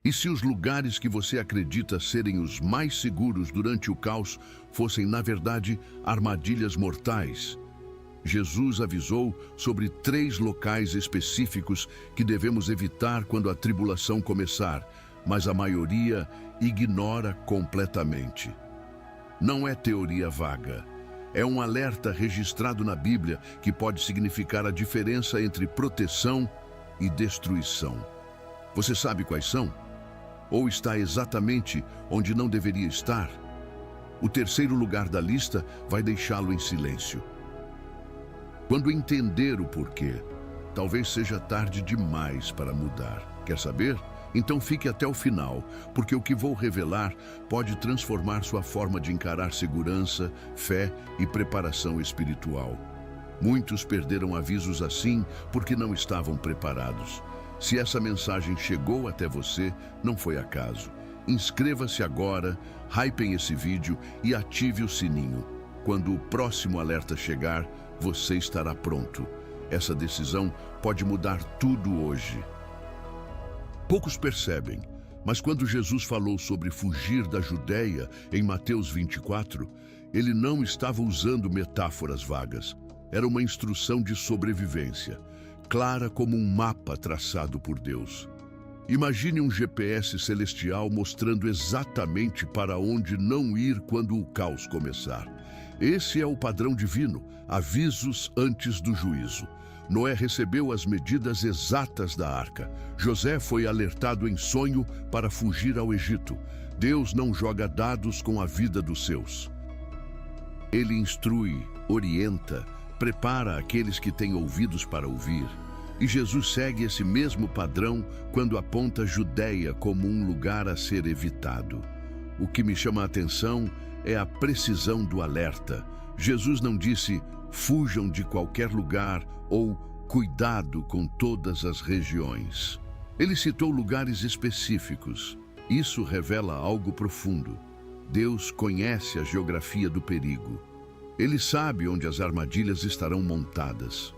E se os lugares que você acredita serem os mais seguros durante o caos fossem, na verdade, armadilhas mortais? Jesus avisou sobre 3 locais específicos que devemos evitar quando a tribulação começar, mas a maioria ignora completamente. Não é teoria vaga. É um alerta registrado na Bíblia que pode significar a diferença entre proteção e destruição. Você sabe quais são? Ou está exatamente onde não deveria estar? O terceiro lugar da lista vai deixá-lo em silêncio. Quando entender o porquê, talvez seja tarde demais para mudar. Quer saber? Então fique até o final, porque o que vou revelar pode transformar sua forma de encarar segurança, fé e preparação espiritual. Muitos perderam avisos assim porque não estavam preparados. Se essa mensagem chegou até você, não foi acaso. Inscreva-se agora, hypem esse vídeo e ative o sininho. Quando o próximo alerta chegar, você estará pronto. Essa decisão pode mudar tudo hoje. Poucos percebem, mas quando Jesus falou sobre fugir da Judéia em Mateus 24, ele não estava usando metáforas vagas. Era uma instrução de sobrevivência, clara como um mapa traçado por Deus. Imagine um GPS celestial mostrando exatamente para onde não ir quando o caos começar. Esse é o padrão divino, avisos antes do juízo. Noé recebeu as medidas exatas da arca. José foi alertado em sonho para fugir ao Egito. Deus não joga dados com a vida dos seus. Ele instrui, orienta, prepara aqueles que têm ouvidos para ouvir. E Jesus segue esse mesmo padrão quando aponta Judéia como um lugar a ser evitado. O que me chama a atenção é a precisão do alerta. Jesus não disse, fujam de qualquer lugar ou cuidado com todas as regiões. Ele citou lugares específicos. Isso revela algo profundo. Deus conhece a geografia do perigo. Ele sabe onde as armadilhas estarão montadas.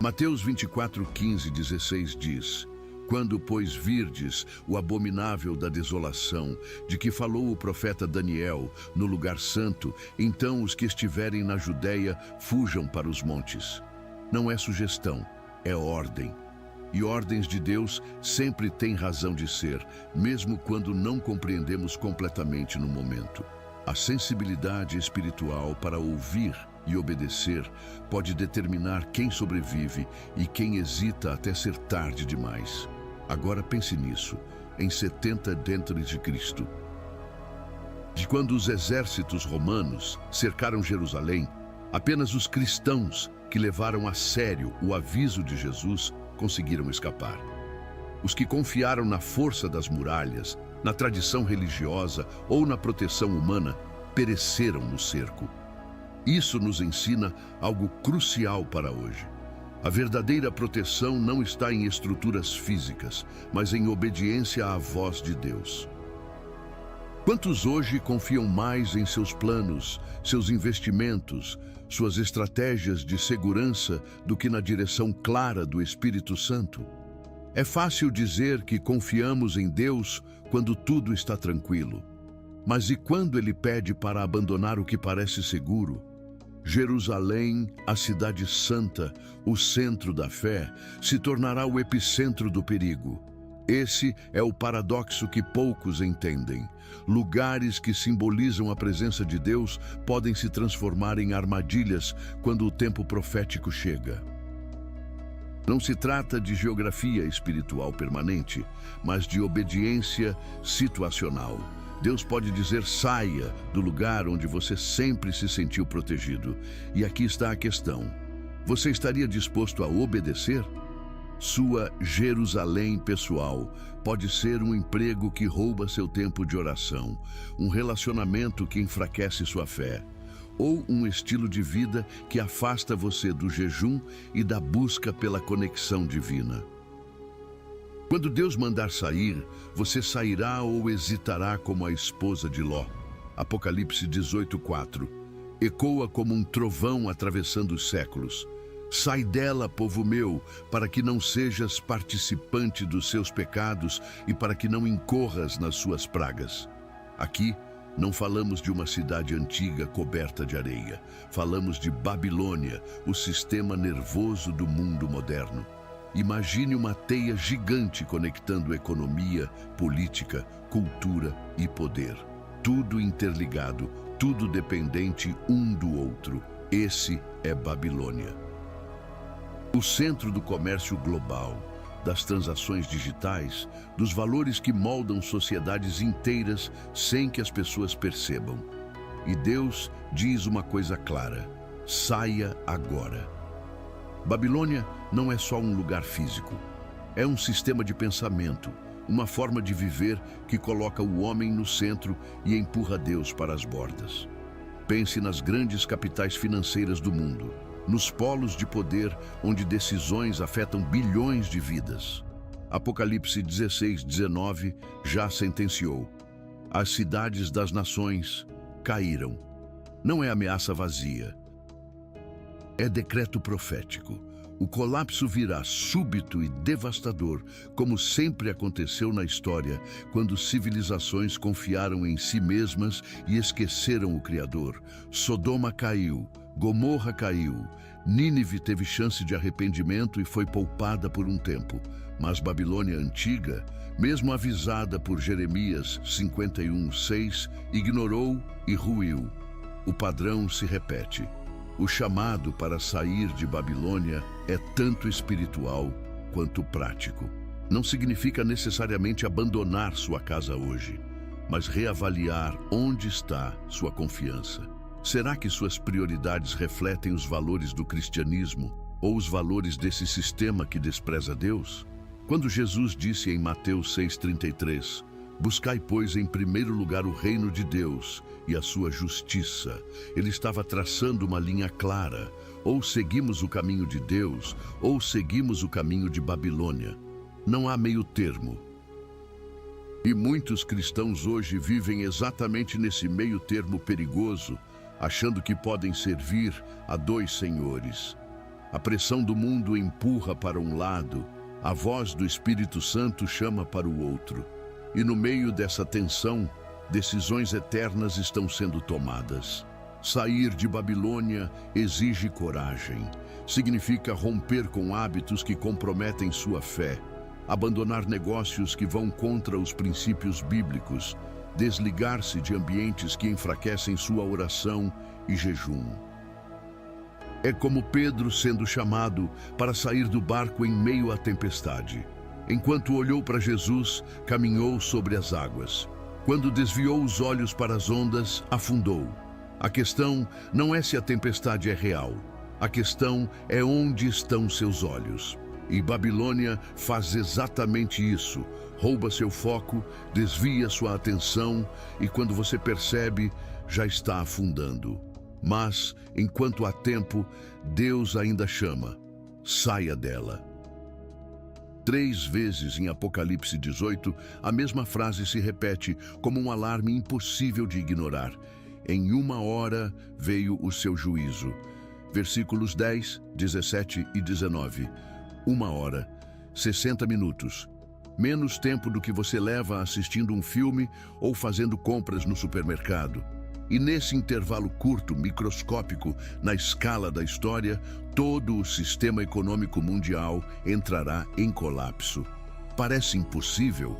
Mateus 24, 15, 16 diz, quando, pois, virdes o abominável da desolação, de que falou o profeta Daniel, no lugar santo, então os que estiverem na Judéia fujam para os montes. Não é sugestão, é ordem. E ordens de Deus sempre têm razão de ser, mesmo quando não compreendemos completamente no momento. A sensibilidade espiritual para ouvir e obedecer pode determinar quem sobrevive e quem hesita até ser tarde demais. Agora pense nisso, em 70 d.C., de quando os exércitos romanos cercaram Jerusalém, apenas os cristãos que levaram a sério o aviso de Jesus conseguiram escapar. Os que confiaram na força das muralhas, na tradição religiosa ou na proteção humana, pereceram no cerco. Isso nos ensina algo crucial para hoje. A verdadeira proteção não está em estruturas físicas, mas em obediência à voz de Deus. Quantos hoje confiam mais em seus planos, seus investimentos, suas estratégias de segurança do que na direção clara do Espírito Santo? É fácil dizer que confiamos em Deus quando tudo está tranquilo. Mas e quando Ele pede para abandonar o que parece seguro? Jerusalém, a cidade santa, o centro da fé, se tornará o epicentro do perigo. Esse é o paradoxo que poucos entendem. Lugares que simbolizam a presença de Deus podem se transformar em armadilhas quando o tempo profético chega. Não se trata de geografia espiritual permanente, mas de obediência situacional. Deus pode dizer, saia do lugar onde você sempre se sentiu protegido. E aqui está a questão. Você estaria disposto a obedecer? Sua Jerusalém pessoal pode ser um emprego que rouba seu tempo de oração, um relacionamento que enfraquece sua fé, ou um estilo de vida que afasta você do jejum e da busca pela conexão divina. Quando Deus mandar sair, você sairá ou hesitará como a esposa de Ló. Apocalipse 18:4. Ecoa como um trovão atravessando os séculos. Sai dela, povo meu, para que não sejas participante dos seus pecados e para que não incorras nas suas pragas. Aqui, não falamos de uma cidade antiga coberta de areia. Falamos de Babilônia, o sistema nervoso do mundo moderno. Imagine uma teia gigante conectando economia, política, cultura e poder. Tudo interligado, tudo dependente um do outro. Esse é Babilônia. O centro do comércio global, das transações digitais, dos valores que moldam sociedades inteiras sem que as pessoas percebam. E Deus diz uma coisa clara: saia agora. Babilônia não é só um lugar físico. É um sistema de pensamento, uma forma de viver que coloca o homem no centro e empurra Deus para as bordas. Pense nas grandes capitais financeiras do mundo, nos polos de poder onde decisões afetam bilhões de vidas. Apocalipse 16:19 já sentenciou: as cidades das nações caíram. Não é ameaça vazia. É decreto profético. O colapso virá súbito e devastador, como sempre aconteceu na história, quando civilizações confiaram em si mesmas e esqueceram o Criador. Sodoma caiu, Gomorra caiu, Nínive teve chance de arrependimento e foi poupada por um tempo. Mas Babilônia antiga, mesmo avisada por Jeremias 51:6, ignorou e ruiu. O padrão se repete. O chamado para sair de Babilônia é tanto espiritual quanto prático. Não significa necessariamente abandonar sua casa hoje, mas reavaliar onde está sua confiança. Será que suas prioridades refletem os valores do cristianismo ou os valores desse sistema que despreza Deus? Quando Jesus disse em Mateus 6:33, buscai, pois, em primeiro lugar o reino de Deus e a sua justiça, ele estava traçando uma linha clara. Ou seguimos o caminho de Deus, ou seguimos o caminho de Babilônia. Não há meio termo. E muitos cristãos hoje vivem exatamente nesse meio termo perigoso, achando que podem servir a dois senhores. A pressão do mundo empurra para um lado, a voz do Espírito Santo chama para o outro. E no meio dessa tensão, decisões eternas estão sendo tomadas. Sair de Babilônia exige coragem. Significa romper com hábitos que comprometem sua fé, abandonar negócios que vão contra os princípios bíblicos, desligar-se de ambientes que enfraquecem sua oração e jejum. É como Pedro sendo chamado para sair do barco em meio à tempestade. Enquanto olhou para Jesus, caminhou sobre as águas. Quando desviou os olhos para as ondas, afundou. A questão não é se a tempestade é real. A questão é onde estão seus olhos. E Babilônia faz exatamente isso. Rouba seu foco, desvia sua atenção e quando você percebe, já está afundando. Mas, enquanto há tempo, Deus ainda chama: saia dela. 3 vezes em Apocalipse 18, a mesma frase se repete como um alarme impossível de ignorar. Em 1 hora veio o seu juízo. Versículos 10, 17 e 19. 1 hora, 60 minutos. Menos tempo do que você leva assistindo um filme ou fazendo compras no supermercado. E nesse intervalo curto, microscópico, na escala da história, todo o sistema econômico mundial entrará em colapso. Parece impossível?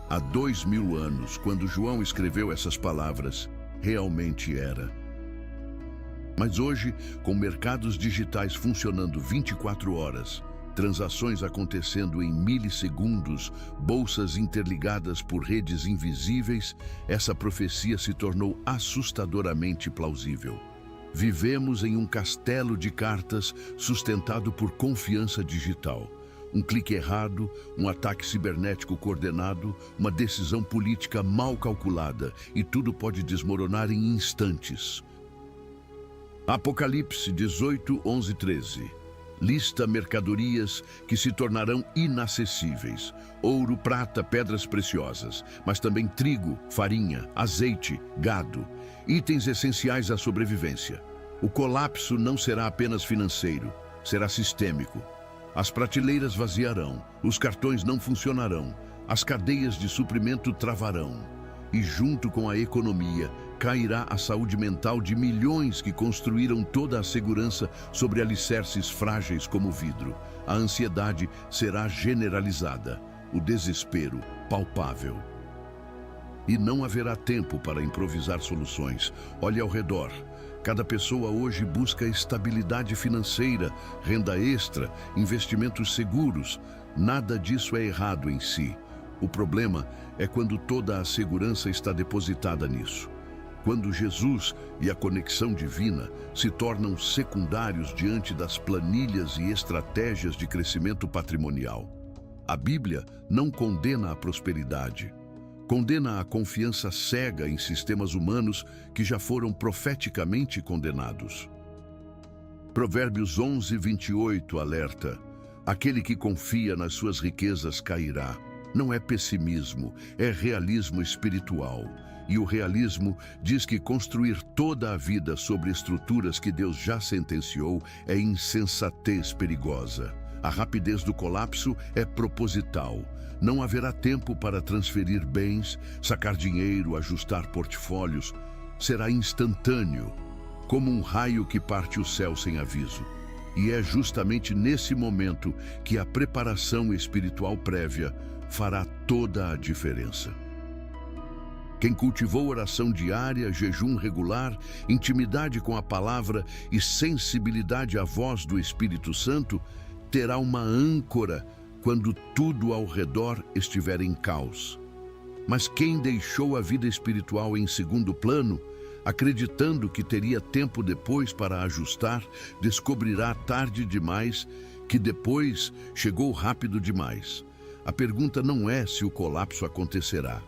Há 2000 anos, quando João escreveu essas palavras, realmente era. Mas hoje, com mercados digitais funcionando 24 horas, transações acontecendo em milissegundos, bolsas interligadas por redes invisíveis, essa profecia se tornou assustadoramente plausível. Vivemos em um castelo de cartas sustentado por confiança digital. Um clique errado, um ataque cibernético coordenado, uma decisão política mal calculada e tudo pode desmoronar em instantes. Apocalipse 18, 11, 13. Lista mercadorias que se tornarão inacessíveis. Ouro, prata, pedras preciosas, mas também trigo, farinha, azeite, gado. Itens essenciais à sobrevivência. O colapso não será apenas financeiro. será sistêmico. As prateleiras vaziarão, os cartões não funcionarão, as cadeias de suprimento travarão. E junto com a economia, cairá a saúde mental de milhões que construíram toda a segurança sobre alicerces frágeis como vidro. A ansiedade será generalizada, o desespero palpável. E não haverá tempo para improvisar soluções. Olhe ao redor. Cada pessoa hoje busca estabilidade financeira, renda extra, investimentos seguros. Nada disso é errado em si. O problema é quando toda a segurança está depositada nisso. Quando Jesus e a conexão divina se tornam secundários diante das planilhas e estratégias de crescimento patrimonial. A Bíblia não condena a prosperidade. Condena a confiança cega em sistemas humanos que já foram profeticamente condenados. Provérbios 11:28 alerta: aquele que confia nas suas riquezas cairá. Não é pessimismo, é realismo espiritual. E o realismo diz que construir toda a vida sobre estruturas que Deus já sentenciou é insensatez perigosa. A rapidez do colapso é proposital. Não haverá tempo para transferir bens, sacar dinheiro, ajustar portfólios. Será instantâneo, como um raio que parte o céu sem aviso. E é justamente nesse momento que a preparação espiritual prévia fará toda a diferença. Quem cultivou oração diária, jejum regular, intimidade com a palavra e sensibilidade à voz do Espírito Santo, terá uma âncora quando tudo ao redor estiver em caos. Mas quem deixou a vida espiritual em segundo plano, acreditando que teria tempo depois para ajustar, descobrirá tarde demais que depois chegou rápido demais. A pergunta não é se o colapso acontecerá.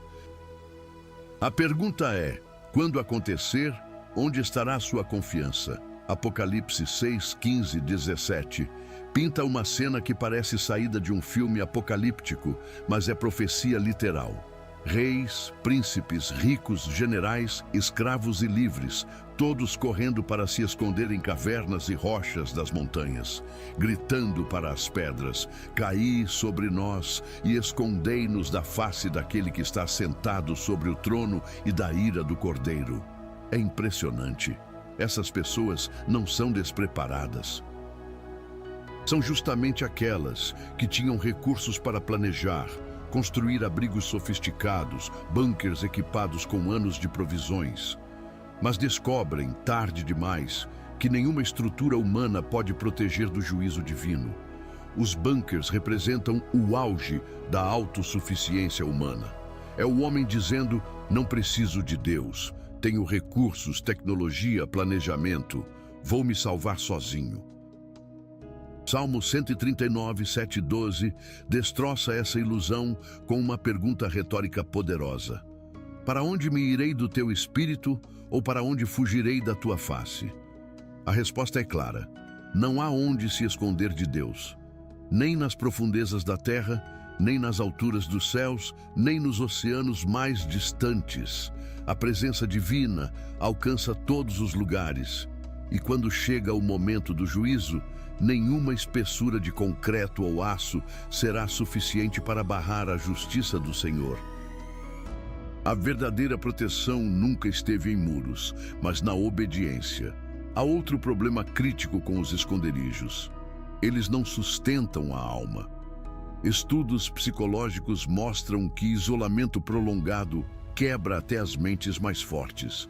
A pergunta é, quando acontecer, onde estará a sua confiança? Apocalipse 6:15-17 pinta uma cena que parece saída de um filme apocalíptico, mas é profecia literal. Reis, príncipes, ricos, generais, escravos e livres, todos correndo para se esconder em cavernas e rochas das montanhas, gritando para as pedras: caí sobre nós e escondei-nos da face daquele que está sentado sobre o trono e da ira do Cordeiro. É impressionante. Essas pessoas não são despreparadas. São justamente aquelas que tinham recursos para planejar, construir abrigos sofisticados, bunkers equipados com anos de provisões. Mas descobrem, tarde demais, que nenhuma estrutura humana pode proteger do juízo divino. Os bunkers representam o auge da autossuficiência humana. É o homem dizendo: não preciso de Deus, tenho recursos, tecnologia, planejamento, vou me salvar sozinho. Salmo 139, 7-12, destroça essa ilusão com uma pergunta retórica poderosa. Para onde me irei do teu espírito, ou para onde fugirei da tua face? A resposta é clara. Não há onde se esconder de Deus. Nem nas profundezas da terra, nem nas alturas dos céus, nem nos oceanos mais distantes. A presença divina alcança todos os lugares. E quando chega o momento do juízo, nenhuma espessura de concreto ou aço será suficiente para barrar a justiça do Senhor. A verdadeira proteção nunca esteve em muros, mas na obediência. Há outro problema crítico com os esconderijos. Eles não sustentam a alma. Estudos psicológicos mostram que isolamento prolongado quebra até as mentes mais fortes.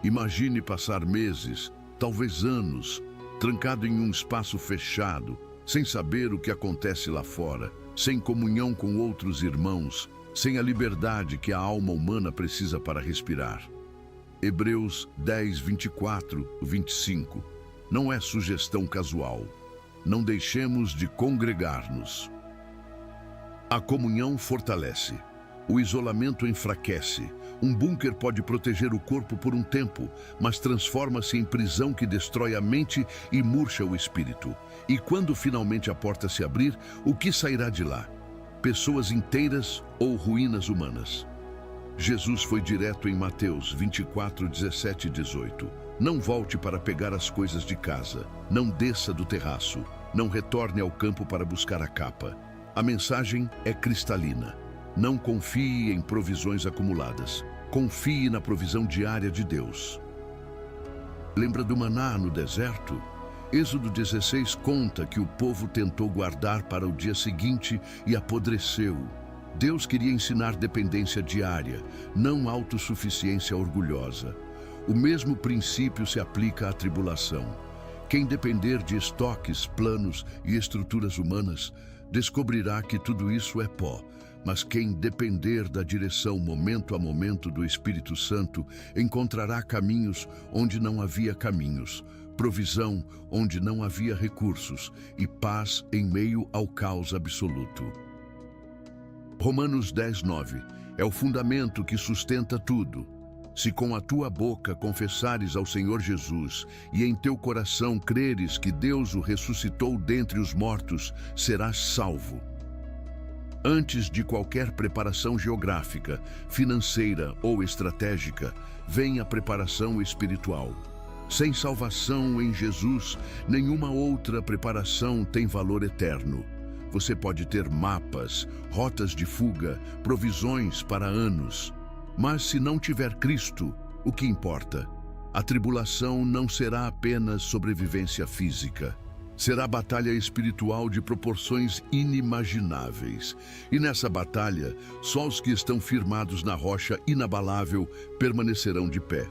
Imagine passar meses, talvez anos, trancado em um espaço fechado, sem saber o que acontece lá fora, sem comunhão com outros irmãos, sem a liberdade que a alma humana precisa para respirar. Hebreus 10, 24, 25. Não é sugestão casual. Não deixemos de congregar-nos. A comunhão fortalece. O isolamento enfraquece. Um bunker pode proteger o corpo por um tempo, mas transforma-se em prisão que destrói a mente e murcha o espírito. E quando finalmente a porta se abrir, o que sairá de lá? Pessoas inteiras ou ruínas humanas? Jesus foi direto em Mateus 24, 17 e 18. Não volte para pegar as coisas de casa. Não desça do terraço. Não retorne ao campo para buscar a capa. A mensagem é cristalina. Não confie em provisões acumuladas. Confie na provisão diária de Deus. Lembra do maná no deserto? Êxodo 16 conta que o povo tentou guardar para o dia seguinte e apodreceu. Deus queria ensinar dependência diária, não autossuficiência orgulhosa. O mesmo princípio se aplica à tribulação. Quem depender de estoques, planos e estruturas humanas, descobrirá que tudo isso é pó. Mas quem depender da direção momento a momento do Espírito Santo, encontrará caminhos onde não havia caminhos, provisão onde não havia recursos e paz em meio ao caos absoluto. Romanos 10:9 é o fundamento que sustenta tudo. Se com a tua boca confessares ao Senhor Jesus e em teu coração creres que Deus o ressuscitou dentre os mortos, serás salvo. Antes de qualquer preparação geográfica, financeira ou estratégica, vem a preparação espiritual. Sem salvação em Jesus, nenhuma outra preparação tem valor eterno. Você pode ter mapas, rotas de fuga, provisões para anos. Mas se não tiver Cristo, o que importa? A tribulação não será apenas sobrevivência física. Será batalha espiritual de proporções inimagináveis. E nessa batalha, só os que estão firmados na rocha inabalável permanecerão de pé.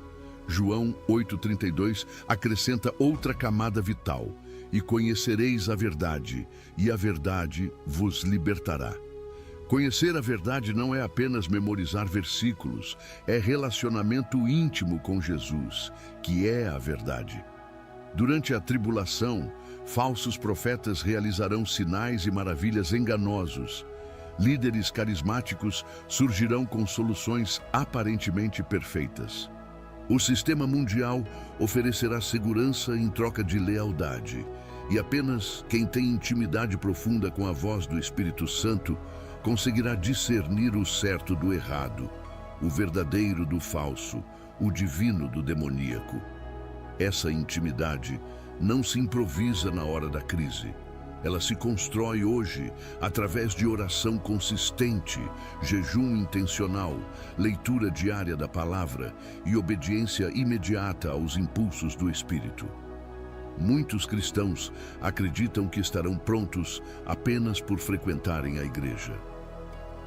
João 8,32 acrescenta outra camada vital. E conhecereis a verdade, e a verdade vos libertará. Conhecer a verdade não é apenas memorizar versículos, é relacionamento íntimo com Jesus, que é a verdade. Durante a tribulação, falsos profetas realizarão sinais e maravilhas enganosos. Líderes carismáticos surgirão com soluções aparentemente perfeitas. O sistema mundial oferecerá segurança em troca de lealdade, e apenas quem tem intimidade profunda com a voz do Espírito Santo conseguirá discernir o certo do errado, o verdadeiro do falso, o divino do demoníaco. Essa intimidade não se improvisa na hora da crise. Ela se constrói hoje através de oração consistente, jejum intencional, leitura diária da palavra e obediência imediata aos impulsos do Espírito. Muitos cristãos acreditam que estarão prontos apenas por frequentarem a igreja.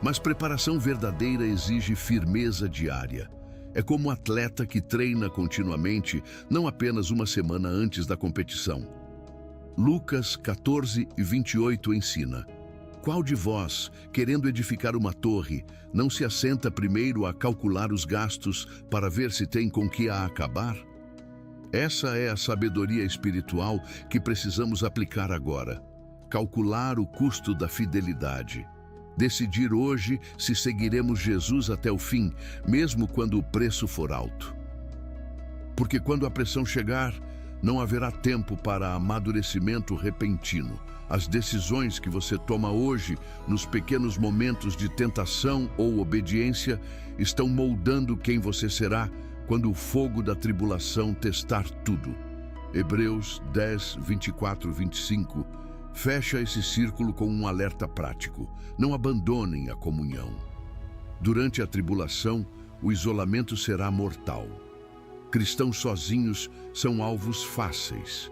Mas preparação verdadeira exige firmeza diária. É como um atleta que treina continuamente, não apenas uma semana antes da competição. Lucas 14:28 ensina: qual de vós, querendo edificar uma torre, não se assenta primeiro a calcular os gastos para ver se tem com que a acabar? Essa é a sabedoria espiritual que precisamos aplicar agora. Calcular o custo da fidelidade. Decidir hoje se seguiremos Jesus até o fim, mesmo quando o preço for alto. Porque quando a pressão chegar, não haverá tempo para amadurecimento repentino. As decisões que você toma hoje, nos pequenos momentos de tentação ou obediência, estão moldando quem você será quando o fogo da tribulação testar tudo. Hebreus 10:24-25 fecha esse círculo com um alerta prático. Não abandonem a comunhão. Durante a tribulação, o isolamento será mortal. Cristãos sozinhos são alvos fáceis.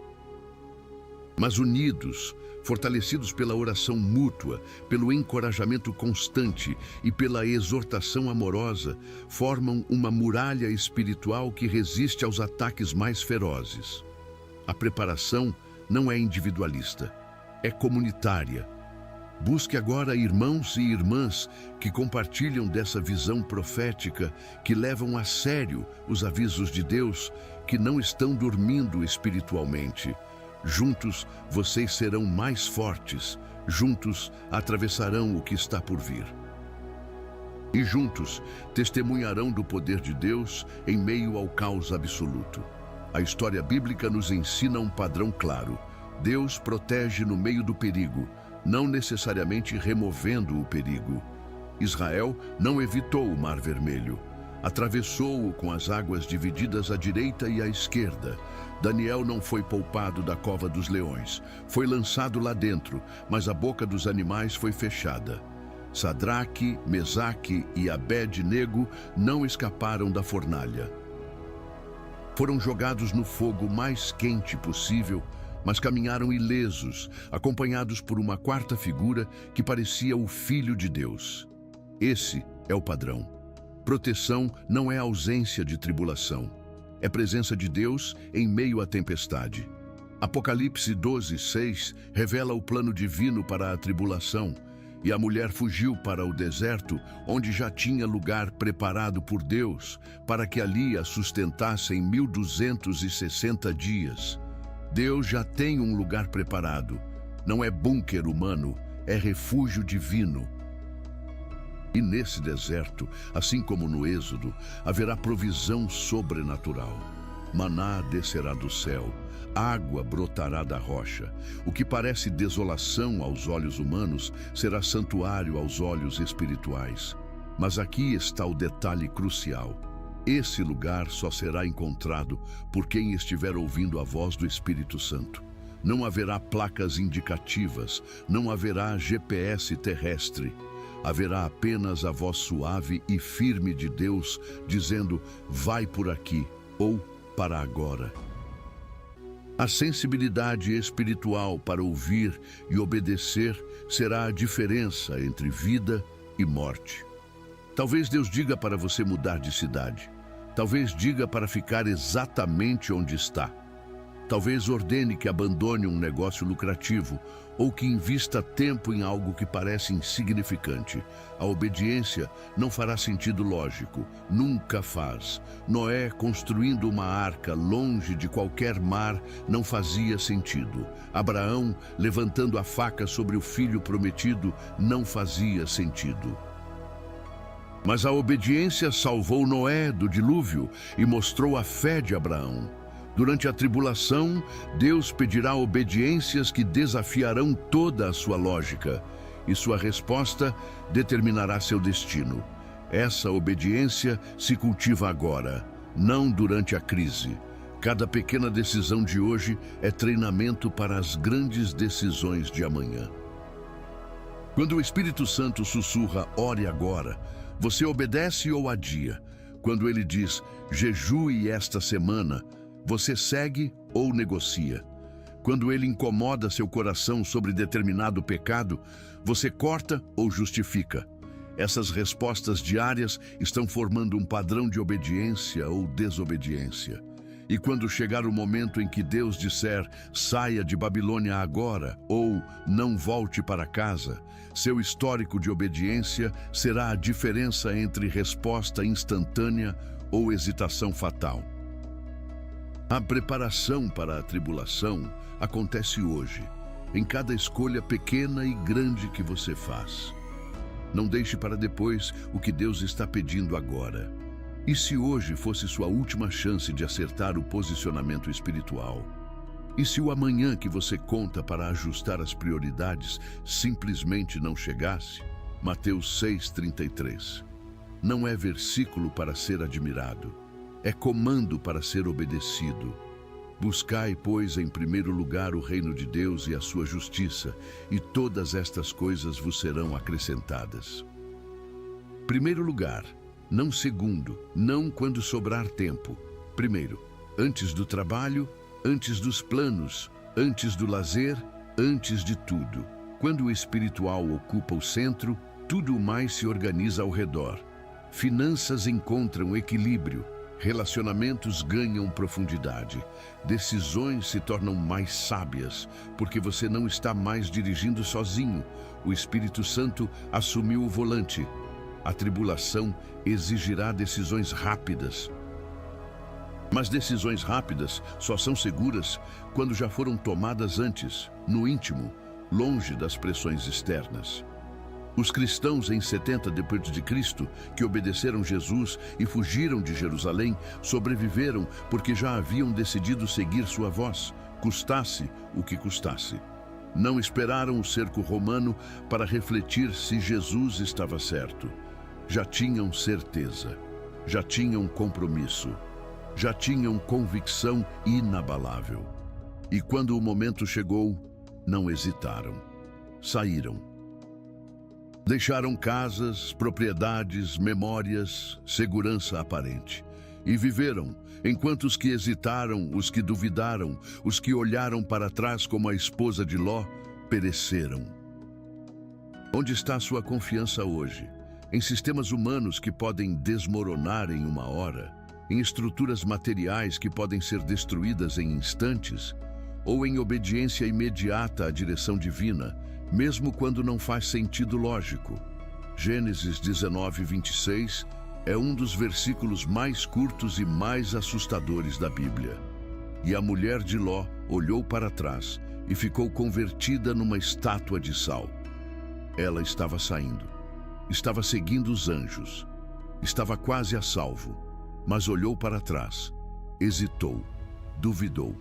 Mas unidos, fortalecidos pela oração mútua, pelo encorajamento constante e pela exortação amorosa, formam uma muralha espiritual que resiste aos ataques mais ferozes. A preparação não é individualista, é comunitária. Busque agora irmãos e irmãs que compartilham dessa visão profética, que levam a sério os avisos de Deus, que não estão dormindo espiritualmente. Juntos, vocês serão mais fortes. Juntos, atravessarão o que está por vir. E juntos, testemunharão do poder de Deus em meio ao caos absoluto. A história bíblica nos ensina um padrão claro. Deus protege no meio do perigo, não necessariamente removendo o perigo. Israel não evitou o Mar Vermelho. Atravessou-o com as águas divididas à direita e à esquerda. Daniel não foi poupado da cova dos leões. Foi lançado lá dentro, mas a boca dos animais foi fechada. Sadraque, Mesaque e Abed-nego não escaparam da fornalha. Foram jogados no fogo mais quente possível, mas caminharam ilesos, acompanhados por uma quarta figura que parecia o Filho de Deus. Esse é o padrão. Proteção não é ausência de tribulação. É presença de Deus em meio à tempestade. Apocalipse 12:6 revela o plano divino para a tribulação. E a mulher fugiu para o deserto, onde já tinha lugar preparado por Deus, para que ali a sustentassem 1260 dias. Deus já tem um lugar preparado. Não é bunker humano, é refúgio divino. E nesse deserto, assim como no Êxodo, haverá provisão sobrenatural. Maná descerá do céu, água brotará da rocha. O que parece desolação aos olhos humanos será santuário aos olhos espirituais. Mas aqui está o detalhe crucial. Esse lugar só será encontrado por quem estiver ouvindo a voz do Espírito Santo. Não haverá placas indicativas, não haverá GPS terrestre. Haverá apenas a voz suave e firme de Deus dizendo: vai por aqui ou para agora. A sensibilidade espiritual para ouvir e obedecer será a diferença entre vida e morte. Talvez Deus diga para você mudar de cidade. Talvez diga para ficar exatamente onde está. Talvez ordene que abandone um negócio lucrativo ou que invista tempo em algo que parece insignificante. A obediência não fará sentido lógico, nunca faz. Noé construindo uma arca longe de qualquer mar não fazia sentido. Abraão levantando a faca sobre o filho prometido não fazia sentido. Mas a obediência salvou Noé do dilúvio e mostrou a fé de Abraão. Durante a tribulação, Deus pedirá obediências que desafiarão toda a sua lógica, e sua resposta determinará seu destino. Essa obediência se cultiva agora, não durante a crise. Cada pequena decisão de hoje é treinamento para as grandes decisões de amanhã. Quando o Espírito Santo sussurra, ore agora, você obedece ou adia? Quando ele diz, jejue esta semana, você segue ou negocia? Quando ele incomoda seu coração sobre determinado pecado, você corta ou justifica? Essas respostas diárias estão formando um padrão de obediência ou desobediência. E quando chegar o momento em que Deus disser, saia de Babilônia agora, ou não volte para casa, seu histórico de obediência será a diferença entre resposta instantânea ou hesitação fatal. A preparação para a tribulação acontece hoje, em cada escolha pequena e grande que você faz. Não deixe para depois o que Deus está pedindo agora. E se hoje fosse sua última chance de acertar o posicionamento espiritual? E se o amanhã que você conta para ajustar as prioridades simplesmente não chegasse? Mateus 6:33. Não é versículo para ser admirado. É comando para ser obedecido. Buscai, pois, em primeiro lugar o reino de Deus e a sua justiça, e todas estas coisas vos serão acrescentadas. Primeiro lugar, não segundo, não quando sobrar tempo. Primeiro, antes do trabalho, antes dos planos, antes do lazer, antes de tudo. Quando o espiritual ocupa o centro, tudo mais se organiza ao redor. Finanças encontram equilíbrio. Relacionamentos ganham profundidade. Decisões se tornam mais sábias, porque você não está mais dirigindo sozinho. O Espírito Santo assumiu o volante. A tribulação exigirá decisões rápidas. Mas decisões rápidas só são seguras quando já foram tomadas antes, no íntimo, longe das pressões externas. Os cristãos em 70 d.C., que obedeceram Jesus e fugiram de Jerusalém, sobreviveram porque já haviam decidido seguir sua voz, custasse o que custasse. Não esperaram o cerco romano para refletir se Jesus estava certo. Já tinham certeza. já tinham compromisso, já tinham convicção inabalável. E quando o momento chegou, não hesitaram. Saíram. Deixaram casas, propriedades, memórias, segurança aparente. E viveram, enquanto os que hesitaram, os que duvidaram, os que olharam para trás como a esposa de Ló, pereceram. Onde está a sua confiança hoje? Em sistemas humanos que podem desmoronar em uma hora? Em estruturas materiais que podem ser destruídas em instantes? Ou em obediência imediata à direção divina, mesmo quando não faz sentido lógico? Gênesis 19, 26 é um dos versículos mais curtos e mais assustadores da Bíblia. E a mulher de Ló olhou para trás e ficou convertida numa estátua de sal. Ela estava saindo, estava seguindo os anjos, estava quase a salvo, mas olhou para trás, hesitou, duvidou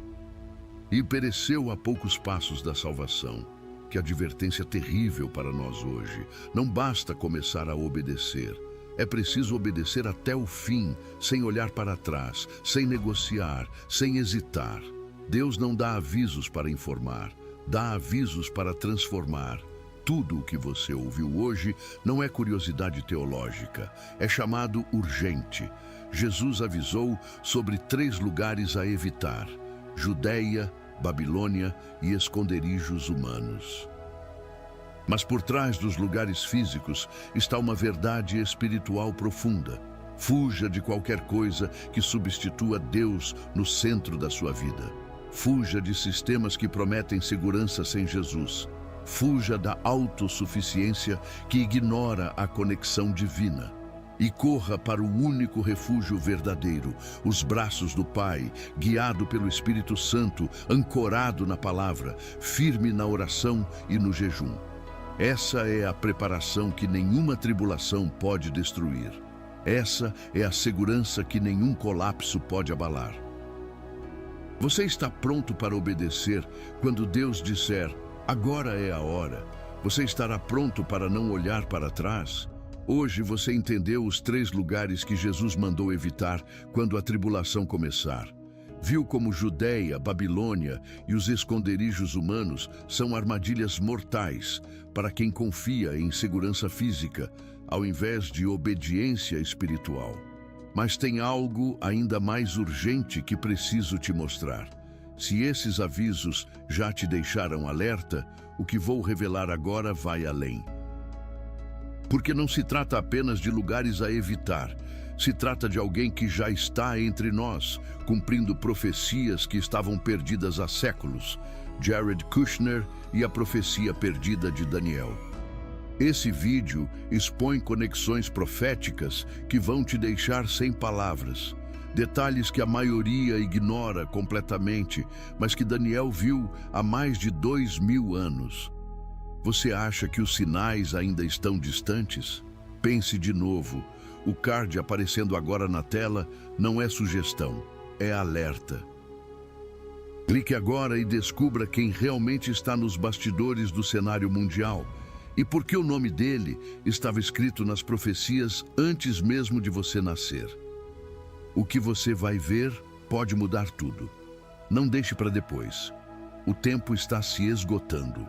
e pereceu a poucos passos da salvação. Que advertência terrível para nós hoje. Não basta começar a obedecer. É preciso obedecer até o fim, sem olhar para trás, sem negociar, sem hesitar. Deus não dá avisos para informar, dá avisos para transformar. Tudo o que você ouviu hoje não é curiosidade teológica, é chamado urgente. Jesus avisou sobre 3 lugares a evitar: Judeia, Babilônia e esconderijos humanos. Mas por trás dos lugares físicos está uma verdade espiritual profunda. Fuja de qualquer coisa que substitua Deus no centro da sua vida. Fuja de sistemas que prometem segurança sem Jesus. Fuja da autossuficiência que ignora a conexão divina. E corra para o único refúgio verdadeiro, os braços do Pai, guiado pelo Espírito Santo, ancorado na palavra, firme na oração e no jejum. Essa é a preparação que nenhuma tribulação pode destruir. Essa é a segurança que nenhum colapso pode abalar. Você está pronto para obedecer quando Deus disser, agora é a hora? Você estará pronto para não olhar para trás? Hoje você entendeu os 3 lugares que Jesus mandou evitar quando a tribulação começar. Viu como Judeia, Babilônia e os esconderijos humanos são armadilhas mortais para quem confia em segurança física, ao invés de obediência espiritual. Mas tem algo ainda mais urgente que preciso te mostrar. Se esses avisos já te deixaram alerta, o que vou revelar agora vai além. Porque não se trata apenas de lugares a evitar. Se trata de alguém que já está entre nós, cumprindo profecias que estavam perdidas há séculos. Jared Kushner e a profecia perdida de Daniel. Esse vídeo expõe conexões proféticas que vão te deixar sem palavras. Detalhes que a maioria ignora completamente, mas que Daniel viu há mais de 2000 anos. Você acha que os sinais ainda estão distantes? Pense de novo. O card aparecendo agora na tela não é sugestão, é alerta. Clique agora e descubra quem realmente está nos bastidores do cenário mundial e por que o nome dele estava escrito nas profecias antes mesmo de você nascer. O que você vai ver pode mudar tudo. Não deixe para depois. O tempo está se esgotando.